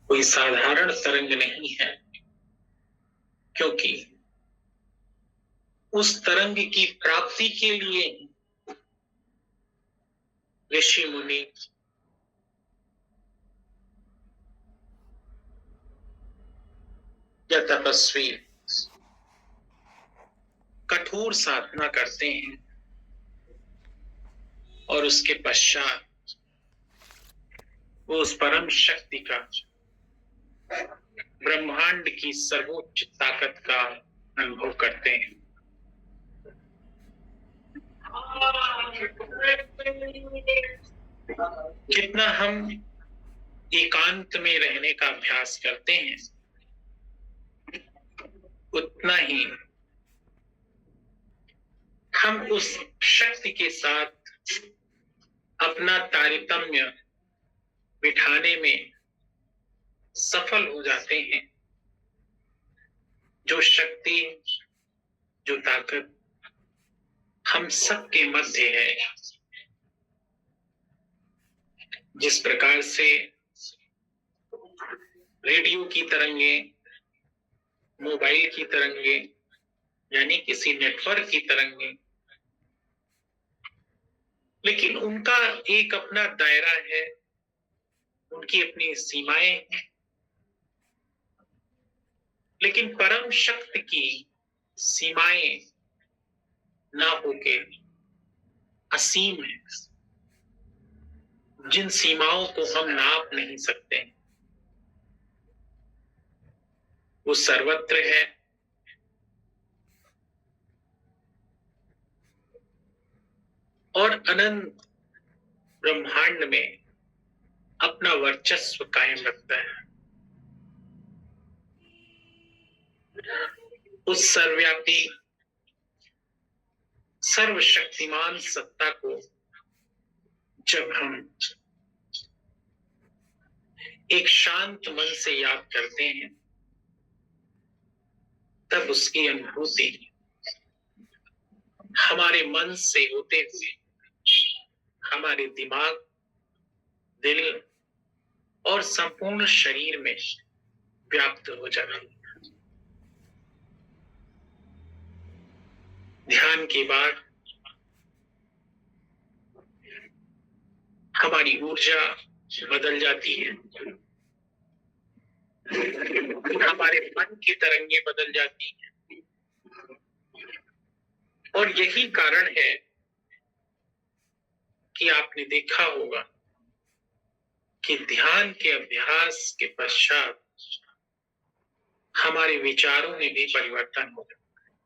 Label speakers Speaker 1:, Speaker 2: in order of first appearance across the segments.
Speaker 1: कोई साधारण तरंग नहीं है, क्योंकि उस तरंग की प्राप्ति के लिए ऋषि मुनि या तपस्वी कठोर साधना करते हैं और उसके पश्चात वो उस परम शक्ति का, ब्रह्मांड की सर्वोच्च ताकत का अनुभव करते हैं। जितना हम एकांत में रहने का अभ्यास करते हैं, उतना ही हम उस शक्ति के साथ अपना तारतम्य बिठाने में सफल हो जाते हैं। जो शक्ति, जो ताकत हम सबके मध्य है, जिस प्रकार से रेडियो की तरंगे, मोबाइल की तरंगे, यानी किसी नेटवर्क की तरंगे, लेकिन उनका एक अपना दायरा है, उनकी अपनी सीमाएं हैं। लेकिन परम शक्ति की सीमाएं ना होके असीम है, जिन सीमाओं को हम नाप नहीं सकते। वो सर्वत्र है और अनंत ब्रह्मांड में अपना वर्चस्व कायम रखता है। उस सर्वव्यापी, सर्वशक्तिमान सत्ता को जब हम एक शांत मन से याद करते हैं, तब उसकी अनुभूति हमारे मन से होते हुए हमारे दिमाग, दिल और संपूर्ण शरीर में व्याप्त हो जाती है। ध्यान के बाद हमारी ऊर्जा बदल जाती है, हमारे मन की तरंगे बदल जाती हैं। और यही कारण है कि आपने देखा होगा कि ध्यान के अभ्यास के पश्चात हमारे विचारों में भी परिवर्तन हो जाता है।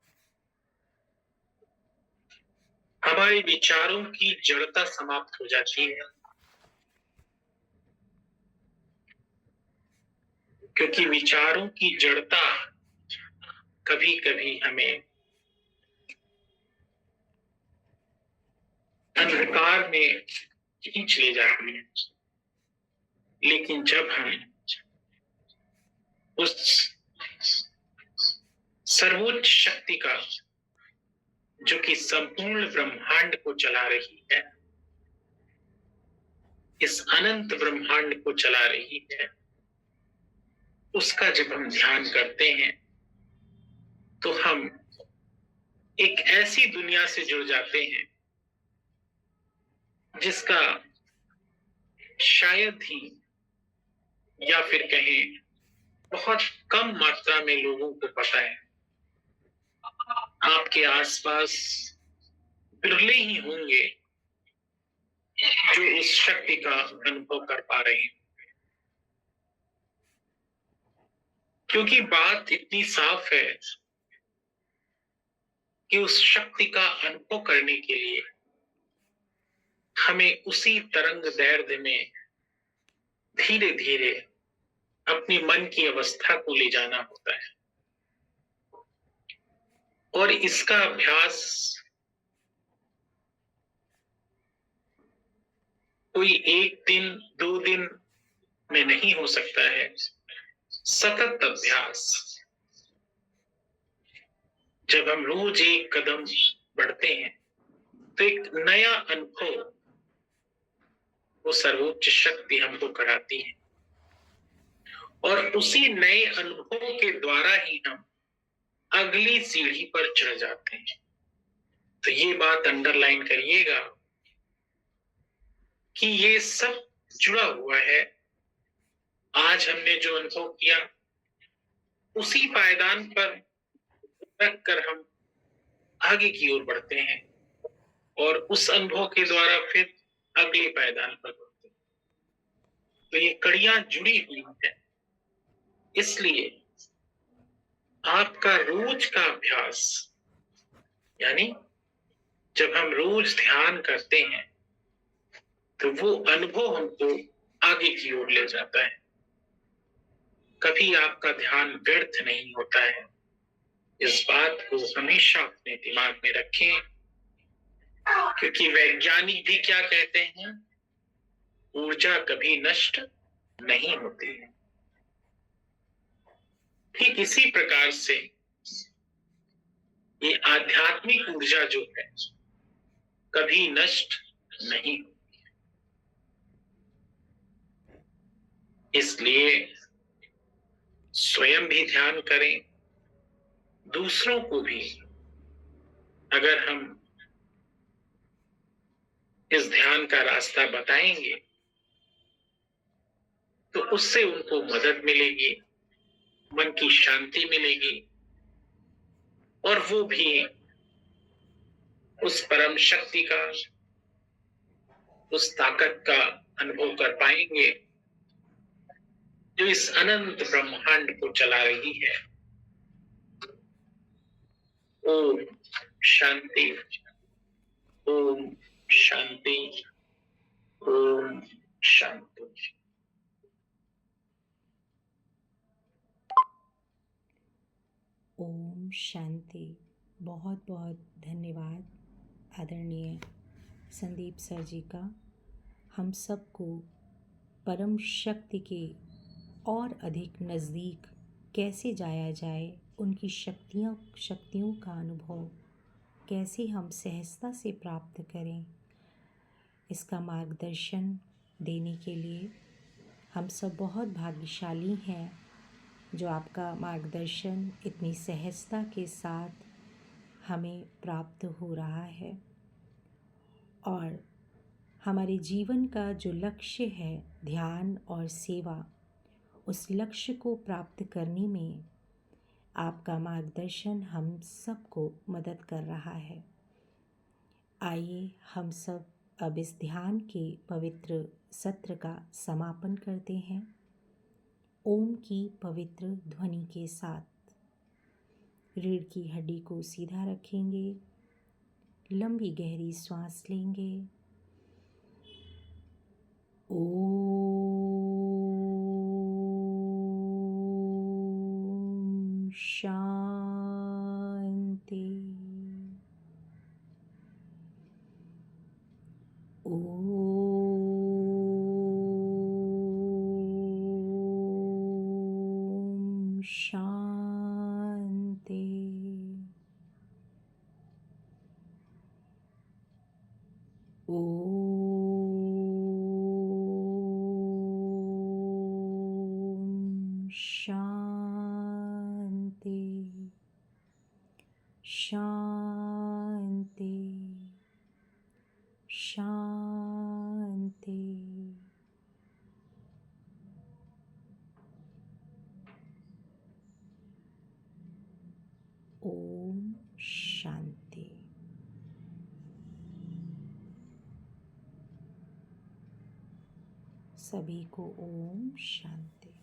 Speaker 1: हमारे विचारों की जड़ता समाप्त हो जाती है, क्योंकि विचारों की जड़ता कभी कभी हमें अंधकार में खींच ले जाती है। लेकिन जब हम उस सर्वोच्च शक्ति का, जो कि संपूर्ण ब्रह्मांड को चला रही है, इस अनंत ब्रह्मांड को चला रही है, उसका जब हम ध्यान करते हैं, तो हम एक ऐसी दुनिया से जुड़ जाते हैं जिसका शायद ही, या फिर कहें बहुत कम मात्रा में लोगों को पता है। आपके आसपास बिरले ही होंगे जो उस शक्ति का अनुभव कर पा रहे हैं, क्योंकि बात इतनी साफ है कि उस शक्ति का अनुभव करने के लिए हमें उसी तरंग दैर्ध्य में धीरे धीरे अपनी मन की अवस्था को ले जाना होता है। और इसका अभ्यास कोई एक दिन, 2 दिन में नहीं हो सकता है। सतत अभ्यास, जब हम रोज एक कदम बढ़ते हैं, तो एक नया अनुभव वो सर्वोच्च शक्ति हमको कराती है। और उसी नए अनुभवों के द्वारा ही हम अगली सीढ़ी पर चढ़ जाते हैं। तो ये बात अंडरलाइन करिएगा कि ये सब जुड़ा हुआ है। आज हमने जो अनुभव किया उसी पायदान पर रख कर हम आगे की ओर बढ़ते हैं और उस अनुभव के द्वारा फिर अगले पायदान पर बढ़ते हैं। तो ये कड़ियां जुड़ी हुई हैं। इसलिए आपका रोज का अभ्यास, यानी जब हम रोज ध्यान करते हैं तो वो अनुभव हमको आगे की ओर ले जाता है। कभी आपका ध्यान व्यर्थ नहीं होता है। इस बात को हमेशा अपने दिमाग में रखें, क्योंकि वैज्ञानिक भी क्या कहते हैं, ऊर्जा कभी नष्ट नहीं होती है। ठीक इसी प्रकार से ये आध्यात्मिक ऊर्जा जो है कभी नष्ट नहीं होती है। इसलिए स्वयं भी ध्यान करें, दूसरों को भी अगर हम इस ध्यान का रास्ता बताएंगे तो उससे उनको मदद मिलेगी, मन की शांति मिलेगी और वो भी उस परम शक्ति का, उस ताकत का अनुभव कर पाएंगे जो इस अनंत ब्रह्मांड को चला रही है। ओम शांति, ओम शांति, ओम शांति।
Speaker 2: ओम शांति। बहुत बहुत धन्यवाद आदरणीय संदीप सर जी का। हम सबको परम शक्ति के और अधिक नज़दीक कैसे जाया जाए, उनकी शक्तियों का अनुभव कैसे हम सहजता से प्राप्त करें, इसका मार्गदर्शन देने के लिए हम सब बहुत भाग्यशाली हैं जो आपका मार्गदर्शन इतनी सहजता के साथ हमें प्राप्त हो रहा है। और हमारे जीवन का जो लक्ष्य है ध्यान और सेवा, उस लक्ष्य को प्राप्त करने में आपका मार्गदर्शन हम सबको मदद कर रहा है। आइए हम सब अब इस ध्यान के पवित्र सत्र का समापन करते हैं ओम की पवित्र ध्वनि के साथ। रीढ़ की हड्डी को सीधा रखेंगे, लंबी गहरी सांस लेंगे। ओम शांति। ओम शांति। ओम शांति। शांति। शांति। ओम शांति। सभी को ओम शांति।